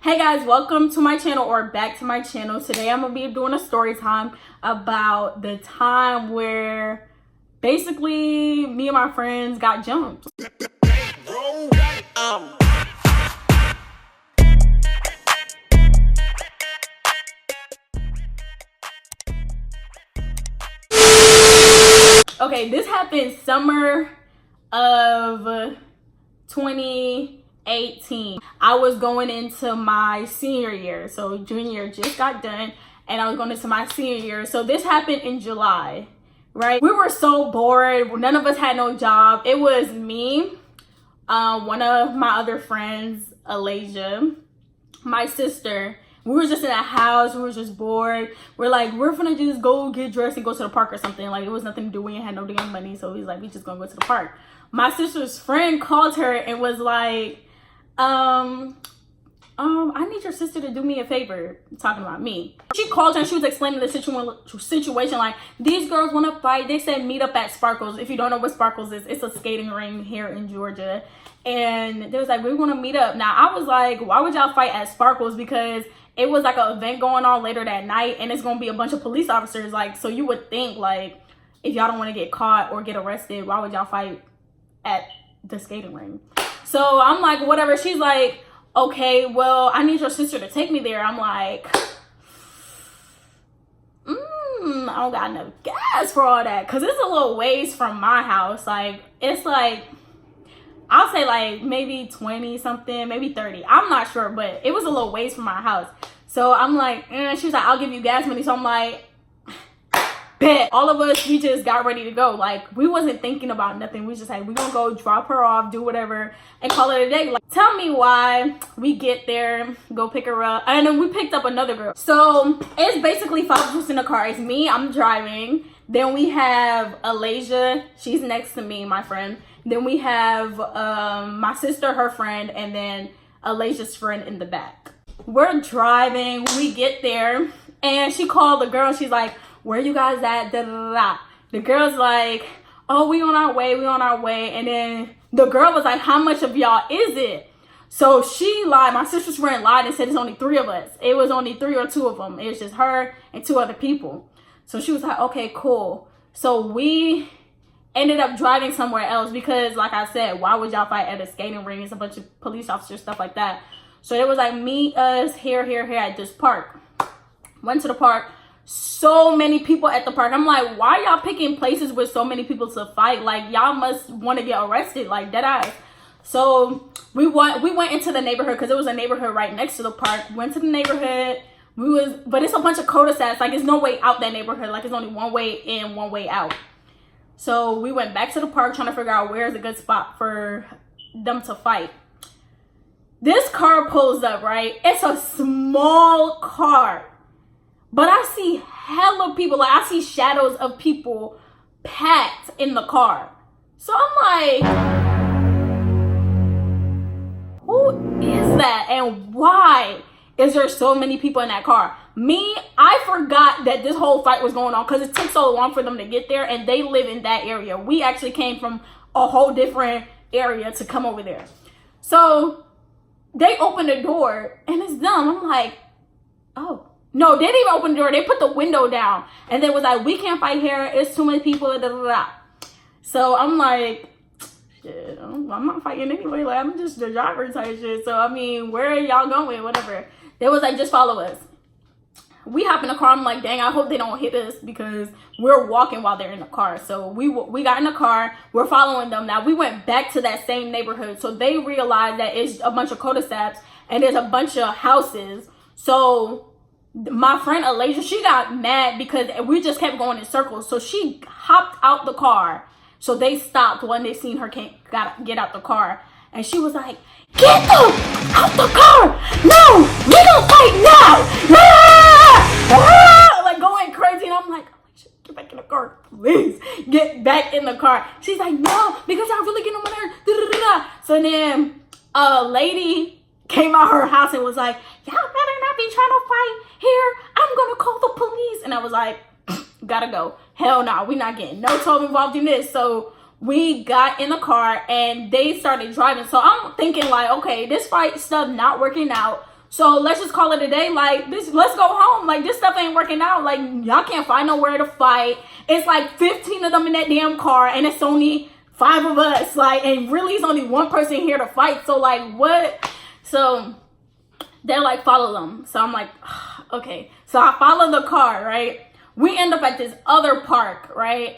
Hey guys, welcome to my channel or back to my channel. Today I'm gonna be doing a story time about the time where basically me and my friends got jumped. Okay, this happened summer of 2018. I was going into my senior year, so junior year just got done and I was going into my senior year. So this happened in July, right? We were so bored. None of us had no job. It was me, one of my other friends, Alasia, my sister. We were just in a house. We were just bored. We're like, we're gonna just go get dressed and go to the park or something. Like, it was nothing to do. We ain't had no damn money. So we was like, we just gonna go to the park. My sister's friend called her and was like, I need your sister to do me a favor. Talking about me. She called her and she was explaining the situation. Like, these girls want to fight. They said meet up at Sparkles. If you don't know what Sparkles is, it's a skating ring here in Georgia. And they was like, we want to meet up. Now, I was like, why would y'all fight at Sparkles? Because it was like an event going on later that night and it's going to be a bunch of police officers. Like, so you would think, like, if y'all don't want to get caught or get arrested, why would y'all fight at the skating ring? So I'm like, whatever. She's like, okay, well, I need your sister to take me there. I'm like, I don't got enough gas for all that. Because it's a little ways from my house. Like, it's like, I'll say like maybe 20 something, maybe 30. I'm not sure, but it was a little ways from my house. So I'm like, she was like, I'll give you gas money. So I'm like, bet. All of us, we just got ready to go. Like, we wasn't thinking about nothing. We just like, we're gonna go drop her off, do whatever, and call it a day. Like, tell me why. We get there, go pick her up, and then we picked up another girl. So it's basically 5 of us in the car. It's me, I'm driving. Then we have Alasia, she's next to me, my friend. Then we have my sister, her friend, and then Alasia's friend in the back. We're driving, we get there, and she called the girl. She's like, where you guys at? Da, da, da, da. The girl's like, oh, we on our way. And then the girl was like, how much of y'all is it? So she lied. My sister's friend lied and said it's only 3 of us. It was only 3 or 2 of them. It was just her and 2 other people. So she was like, okay, cool. So we ended up driving somewhere else because, like I said, why would y'all fight at a skating ring? It's a bunch of police officers, stuff like that. So it was like, meet us here at this park. Went to the park. So many people at the park. I'm like, why y'all picking places with so many people to fight? Like, y'all must want to get arrested, like dead eyes. So we went into the neighborhood because it was a neighborhood right next to the park. Went to the neighborhood. But it's a bunch of cul-de-sacs. Like, there's no way out that neighborhood. Like, it's only one way in, one way out. So we went back to the park trying to figure out where's a good spot for them to fight. This car pulls up, right? It's a small car. But I see hella people. Like, I see shadows of people packed in the car. So I'm like, who is that? And why is there so many people in that car? Me, I forgot that this whole fight was going on because it took so long for them to get there, and they live in that area. We actually came from a whole different area to come over there. So they opened the door and it's them. I'm like, oh. No, they didn't even open the door. They put the window down and they was like, we can't fight here. It's too many people. Da, da, da. So I'm like, shit, I'm not fighting anyway. Like, I'm just the driver type shit. So I mean, where are y'all going? Whatever. They was like, just follow us. We hop in the car. I'm like, dang, I hope they don't hit us because we're walking while they're in the car. So we got in the car. We're following them. Now, we went back to that same neighborhood. So they realized that it's a bunch of cul-de-sacs and there's a bunch of houses. So my friend Alasia, she got mad because we just kept going in circles. So she hopped out the car. So they stopped when they seen her get out the car. And she was like, get them out the car. No, we don't fight now. Like, going crazy. And I'm like, get back in the car, please. Get back in the car. She's like, no, because y'all really getting on my nerves. So then a lady came out her house and was like, y'all better not be trying to fight here. I'm gonna call the police. And I was like, gotta go. Hell no, we not getting no trouble involved in this. So we got in the car and they started driving. So I'm thinking like, okay, this fight stuff not working out. So let's just call it a day. Like, this, let's go home. Like, this stuff ain't working out. Like, y'all can't find nowhere to fight. It's like 15 of them in that damn car, and it's only 5 of us. Like, and really it's only one person here to fight. So like, what? So they're like, follow them. So I'm like, okay. So I follow the car, right? We end up at this other park, right?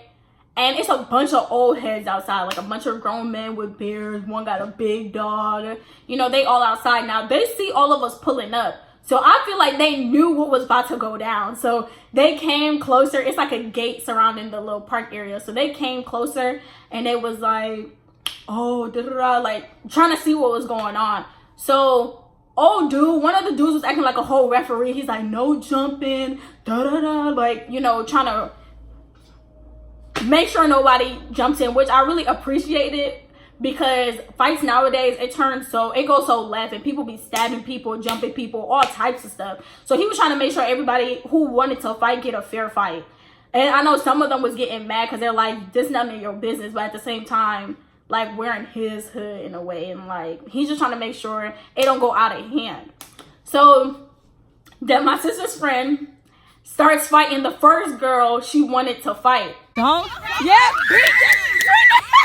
And it's a bunch of old heads outside, like a bunch of grown men with beards. One got a big dog. You know, they all outside now. They see all of us pulling up. So I feel like they knew what was about to go down. So they came closer. It's like a gate surrounding the little park area. So they came closer and they was like, oh, da-da-da, like trying to see what was going on. So old dude, one of the dudes was acting like a whole referee. He's like, no jumping, da-da-da, like, you know, trying to make sure nobody jumps in, which I really appreciated, because fights nowadays, it goes so left, and people be stabbing people, jumping people, all types of stuff. So he was trying to make sure everybody who wanted to fight get a fair fight. And I know some of them was getting mad because they're like, this is none of your business, but at the same time, like, we're in his hood in a way, and like, he's just trying to make sure it don't go out of hand. So then my sister's friend starts fighting the first girl she wanted to fight. Don't. Yeah, beat it.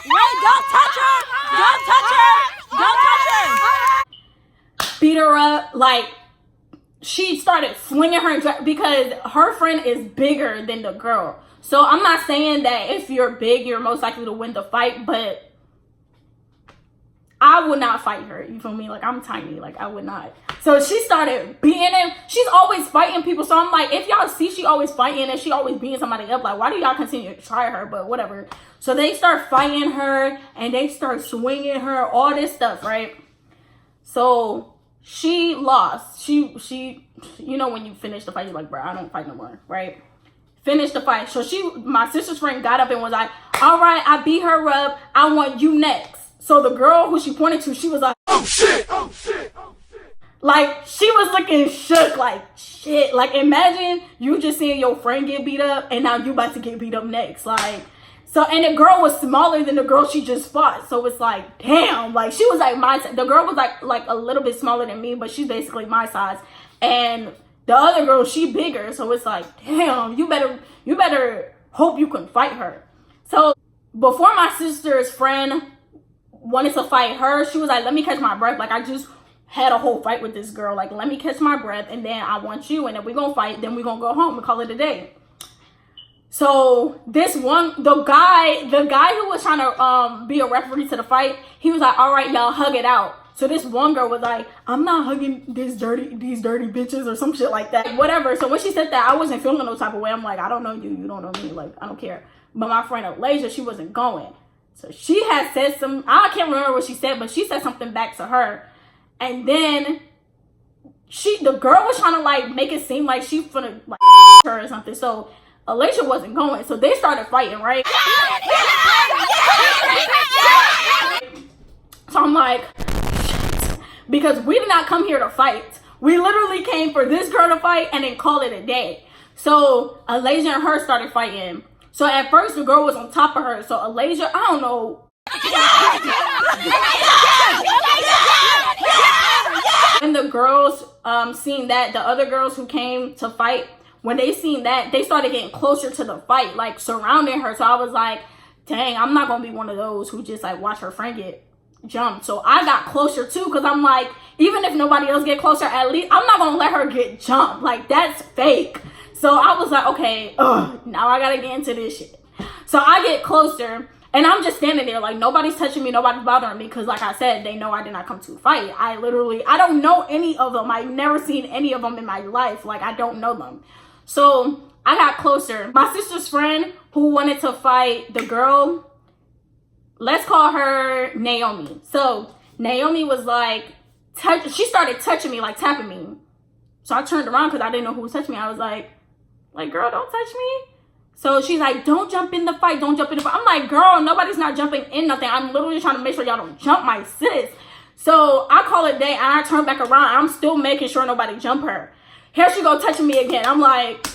Wait, don't touch her. Don't touch her. Don't touch her. Beat her up. Like, she started swinging her because her friend is bigger than the girl. So I'm not saying that if you're big, you're most likely to win the fight, but I would not fight her. You feel me? Like, I'm tiny. Like, I would not. So she started beating him. She's always fighting people. So I'm like, if y'all see she always fighting and she always beating somebody up, like, why do y'all continue to try her? But whatever. So they start fighting her and they start swinging her, all this stuff, right? So she lost. She, you know, when you finish the fight, you're like, bro, I don't fight no more, right? Finish the fight. So my sister's friend got up and was like, all right, I beat her up. I want you next. So the girl who she pointed to, she was like, oh shit, oh shit, oh shit. Like, she was looking shook, like, shit. Like, imagine you just seeing your friend get beat up and now you about to get beat up next. Like, so, and the girl was smaller than the girl she just fought. So it's like, damn, like, she was like my size. The girl was like a little bit smaller than me, but she's basically my size. And the other girl, she bigger. So it's like, damn, you better hope you can fight her. So before my sister's friend wanted to fight her, she was like, let me catch my breath. Like, I just had a whole fight with this girl. Like, let me catch my breath, and then I want you, and then we're gonna fight, then we're gonna go home and call it a day. So this one, the guy who was trying to be a referee to the fight, he was like, all right, y'all hug it out. So this one girl was like, I'm not hugging these dirty bitches or some shit like that. Whatever. So when she said that, I wasn't feeling no type of way. I'm like, I don't know you, you don't know me. Like, I don't care. But my friend Alasia, she wasn't going. So she had said I can't remember what she said, but she said something back to her. And then the girl was trying to like make it seem like she finna like her or something. So Alasia wasn't going. So they started fighting, right? So I'm like, shit. Because we did not come here to fight. We literally came for this girl to fight and then call it a day. So Alasia and her started fighting. So at first the girl was on top of her. So Alasia, I don't know. When the girls seen that, the other girls who came to fight, when they seen that, they started getting closer to the fight, like surrounding her. So I was like, dang, I'm not gonna be one of those who just like watch her friend get jumped. So I got closer too, because I'm like, even if nobody else get closer, at least I'm not gonna let her get jumped. Like, that's fake. So I was like, okay, now I gotta get into this shit. So I get closer, and I'm just standing there like, nobody's touching me, nobody's bothering me, because like I said, they know I did not come to fight. I don't know any of them. I've never seen any of them in my life. Like, I don't know them. So I got closer. My sister's friend who wanted to fight the girl, let's call her Naomi. So Naomi was like, she started touching me, like tapping me. So I turned around because I didn't know who was touching me. I was like, girl, don't touch me. So she's like, don't jump in the fight. Don't jump in the fight. I'm like, girl, nobody's not jumping in nothing. I'm literally trying to make sure y'all don't jump my sis. So I call it a day, and I turn back around. I'm still making sure nobody jump her. Here she go touching me again. I'm like,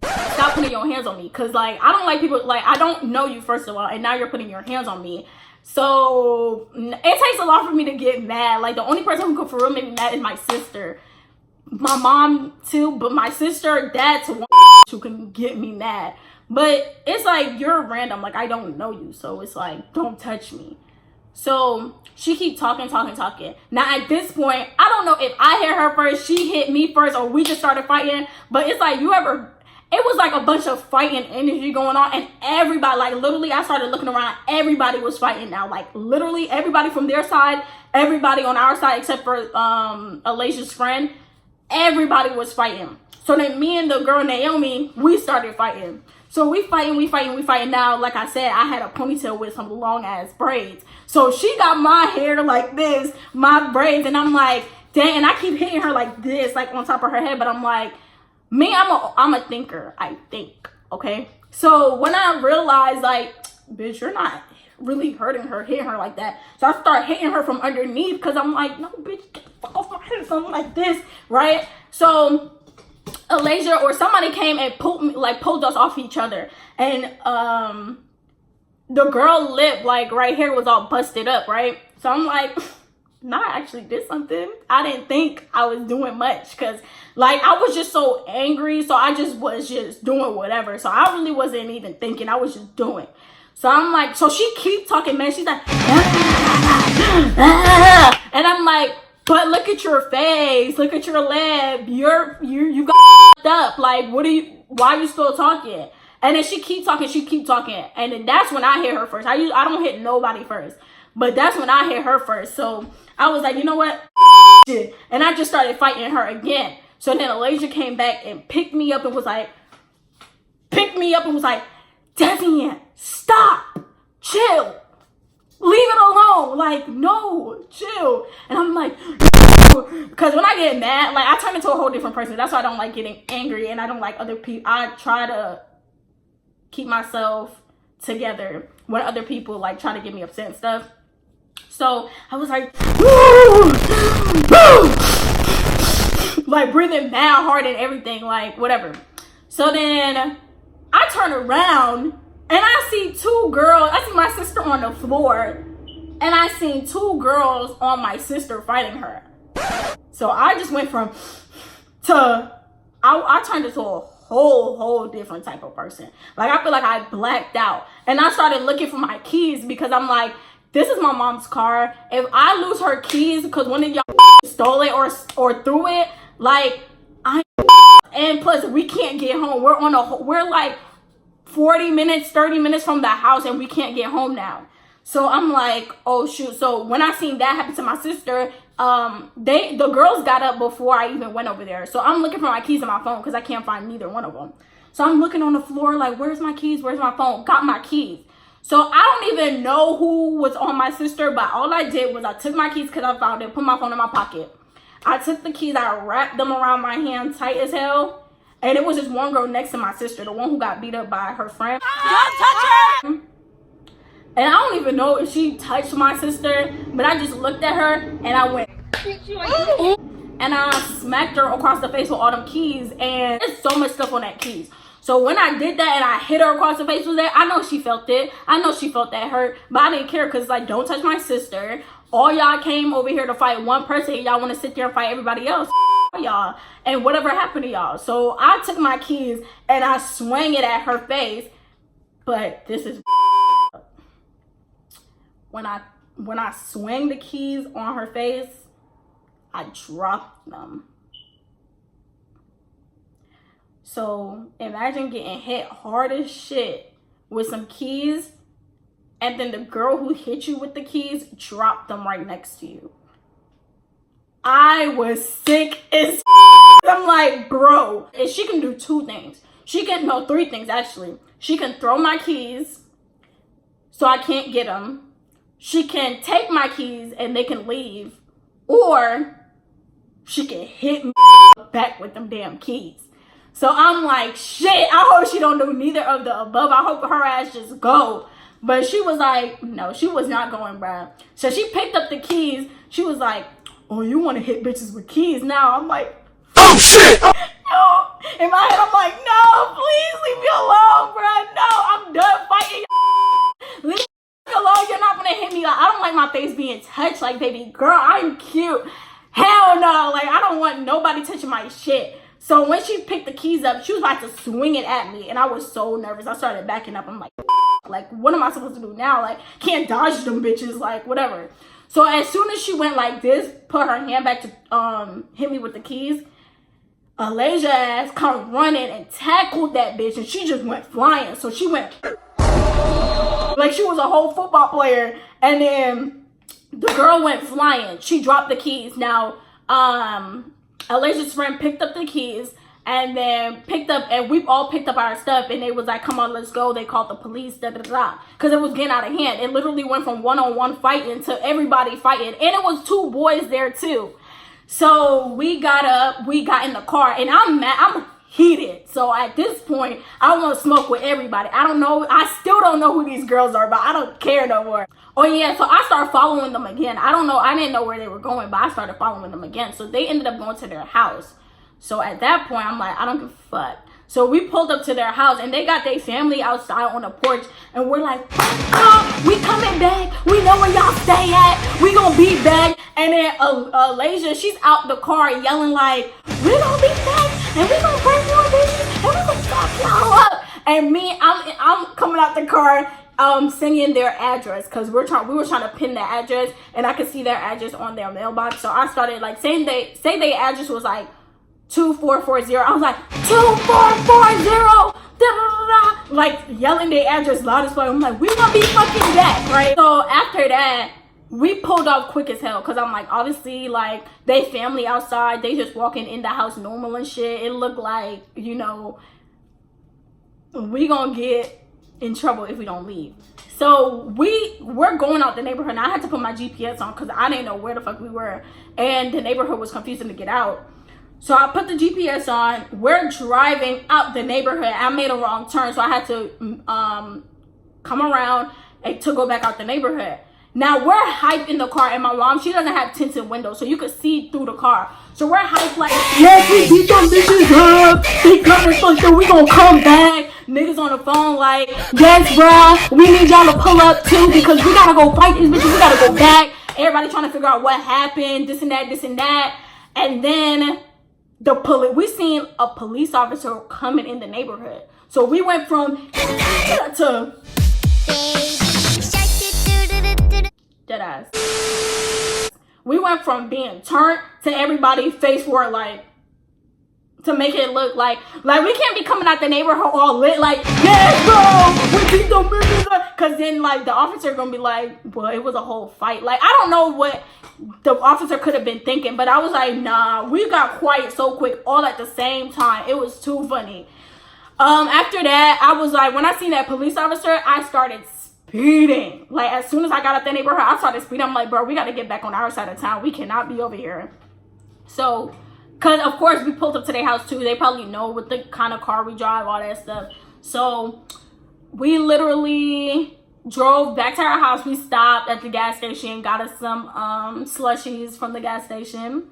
stop putting your hands on me. Because, like, I don't like people, like, I don't know you, first of all. And now you're putting your hands on me. So it takes a lot for me to get mad. Like, the only person who could for real make me mad is my sister. my mom too, but my sister, that's one who can get me mad. But it's like, you're random, like I don't know you, so it's like, don't touch me. So she keep talking. Now at this point, I don't know if I hit her first, she hit me first, or we just started fighting. But it's like, it was like a bunch of fighting energy going on, and everybody, like literally, I started looking around, everybody was fighting now. Like literally everybody from their side, everybody on our side, except for Alicia's friend, everybody was fighting. So then me and the girl Naomi, we started fighting. So we fighting. Now, like I said, I had a ponytail with some long ass braids. So she got my hair like this, my braids, and I'm like, dang, and I keep hitting her like this, like on top of her head, but I'm like, me, I'm a thinker, I think, okay? So when I realized, like, bitch, you're not really hitting her like that. So I start hitting her from underneath, because I'm like, no, bitch, get the fuck off my head, something like this, right? So Alasia or somebody came and pulled us off each other, and the girl lip, like right here, was all busted up, right? So I'm like, nah, I actually did something. I didn't think I was doing much, because like I was just so angry, so I just was just doing whatever. So I really wasn't even thinking, I was just doing. So I'm like, so she keep talking, man. She's like, and I'm like, but look at your face, look at your lip, you got up. Like, why are you still talking? And then she keep talking, and then that's when I hit her first. I don't hit nobody first, but that's when I hit her first. So I was like, you know what, and I just started fighting her again. So then Alasia came back and picked me up and was like, Deseyenne, stop, chill, leave it alone. Like, no, chill. And I'm like, because when I get mad, like I turn into a whole different person. That's why I don't like getting angry, and I don't like other people. I try to keep myself together when other people like try to get me upset and stuff. So I was like, like breathing mad hard and everything, like whatever. So then I turn around and I see two girls. I see my sister on the floor, and I seen two girls on my sister fighting her. So I just went from I turned into a whole different type of person. Like I feel like I blacked out, and I started looking for my keys, because I'm like, this is my mom's car. If I lose her keys because one of y'all stole it or threw it, like and plus we can't get home. We're like 40 minutes, 30 minutes from the house, and we can't get home now. So I'm like, oh shoot. So when I seen that happen to my sister, the girls got up before I even went over there. So I'm looking for my keys and my phone, because I can't find neither one of them. So I'm looking on the floor like, where's my keys? Where's my phone? Got my keys. So I don't even know who was on my sister, but all I did was I took my keys because I found it, put my phone in my pocket. I took the keys, I wrapped them around my hand tight as hell. And it was just one girl next to my sister, the one who got beat up by her friend. Don't touch her! And I don't even know if she touched my sister, but I just looked at her and I went, and I smacked her across the face with all them keys, and there's so much stuff on that keys. So when I did that and I hit her across the face with that, I know she felt it. I know she felt that hurt, but I didn't care, because like, don't touch my sister. All y'all came over here to fight one person, and y'all want to sit there and fight everybody else. Y'all, and whatever happened to y'all. So I took my keys and I swung it at her face. But this is when I swung the keys on her face, I dropped them. So imagine getting hit hard as shit with some keys, and then the girl who hit you with the keys dropped them right next to you. I was sick as I'm like, bro, and she can do two things. Three things actually. She can throw my keys so I can't get them. She can take my keys and they can leave, or she can hit me back with them damn keys. So I'm like, shit, I hope she don't do neither of the above. I hope her ass just go. But she was like, no, she was not going, bruh. So she picked up the keys. She was like, oh, you want to hit bitches with keys now? I'm like, oh shit. No. In my head, I'm like, no, please leave me alone, bruh. No, I'm done fighting. Leave me alone. You're not going to hit me. Like, I don't like my face being touched. Like, baby girl, I'm cute. Hell no. Like, I don't want nobody touching my shit. So when she picked the keys up, she was about to swing it at me. And I was so nervous. I started backing up. I'm like, what am I supposed to do now? Like, can't dodge them bitches. Like, whatever. So as soon as she went like this, put her hand back to hit me with the keys, Alasia ass come running and tackled that bitch. And she just went flying. So she went like she was a whole football player. And then the girl went flying. She dropped the keys. Now, Alasia's friend picked up the keys and then and we all picked up our stuff, and they was like, come on, let's go. They called the police, because it was getting out of hand. It literally went from one-on-one fighting to everybody fighting, and it was 2 boys there too. So we got up, we got in the car, and I'm mad, I'm heated. So at this point, I want to smoke with everybody. I still don't know who these girls are, but I don't care no more. Oh yeah, so I started following them again. I didn't know where they were going, but I started following them again. So they ended up going to their house. So at that point, I'm like, I don't give a fuck. So we pulled up to their house, and they got their family outside on the porch, and we're like, oh, we coming back. We know where y'all stay at. We gonna be back. And then Alasia, she's out the car yelling like, we gonna be back, and we gonna bring more bitches, and we gonna fuck y'all up. And me, I'm coming out the car, singing their address, because we were trying to pin their address, and I could see their address on their mailbox. So I started like saying their address was like 2440. I was like 2440, da, da, da, da, like yelling their address loud as fuck. I'm like, we gonna be fucking back, right? So after that, we pulled off quick as hell, because I'm like, obviously, like, they family outside, they just walking in the house normal and shit. It looked like, you know, we gonna get in trouble if we don't leave. So we're going out the neighborhood, and I had to put my GPS on because I didn't know where the fuck we were, and the neighborhood was confusing to get out. So I put the GPS on. We're driving out the neighborhood. I made a wrong turn, so I had to come around and to go back out the neighborhood. Now we're hyped in the car, and my mom, she doesn't have tinted windows, so you could see through the car. So we're hyped like, yes, we beat them bitches up. They coming for sure. We gonna come back. Niggas on the phone like, yes, bruh, we need y'all to pull up too, because we gotta go fight these bitches. We gotta go back. Everybody trying to figure out what happened, this and that, this and that. And then we seen a police officer coming in the neighborhood. So we went from to dead ass. We went from being turned to everybody face forward, like, to make it look like we can't be coming out the neighborhood all lit like, yes, bro, we beat them bitches up. Cause then like the officer gonna be like, well, it was a whole fight. Like, I don't know what the officer could have been thinking, but I was like, nah, we got quiet so quick all at the same time. It was too funny. After that, I was like, when I seen that police officer, I started speeding. Like, as soon as I got up the neighborhood, I started speeding. I'm like, bro, we got to get back on our side of town. We cannot be over here. So, because of course we pulled up to their house too. They probably know what the kind of car we drive, all that stuff. So we literally drove back to our house. We stopped at the gas station, got us some slushies from the gas station.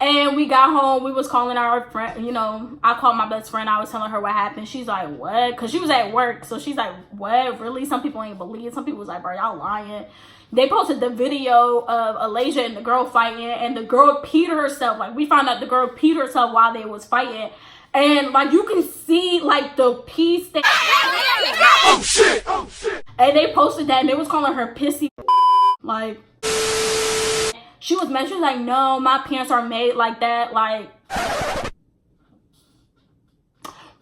And we got home. We was calling our friend, you know, I called my best friend. I was telling her what happened. She's like, what? Because she was at work. So she's like, what? Really? Some people ain't believe. Some people was like, bro, y'all lying. They posted the video of Alasia and the girl fighting. And the girl peed herself. Like, we found out the girl peed herself while they was fighting. And, like, you can see, like, the pee stain. Oh, shit! Oh, shit! And they posted that. And they was calling her pissy. Like, she was mentioning, like, no, my pants are made like that. Like,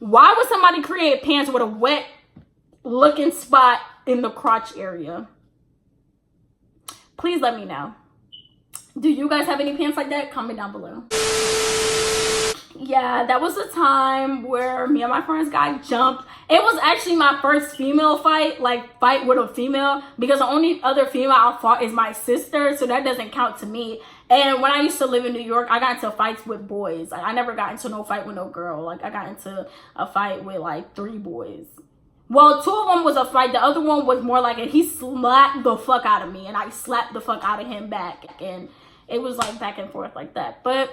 why would somebody create pants with a wet looking spot in the crotch area? Please let me know. Do you guys have any pants like that? Comment down below. Yeah, that was the time where me and my friends got jumped. It was actually my first female fight with a female, because the only other female I fought is my sister, so that doesn't count to me. And when I used to live in New York, I got into fights with boys. Like, I never got into no fight with no girl. Like, I got into a fight with like 3 boys. Well, 2 of them was a fight. The other one was more like he slapped the fuck out of me, and I slapped the fuck out of him back. And it was like back and forth like that. But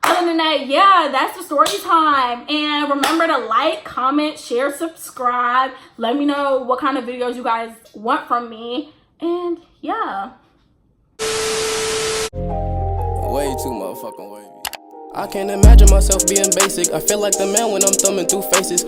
other than that, yeah, that's the story time. And remember to like, comment, share, subscribe. Let me know what kind of videos you guys want from me. And yeah. way too motherfucking wavy. I can't imagine myself being basic. I feel like the man when I'm thumbing through faces.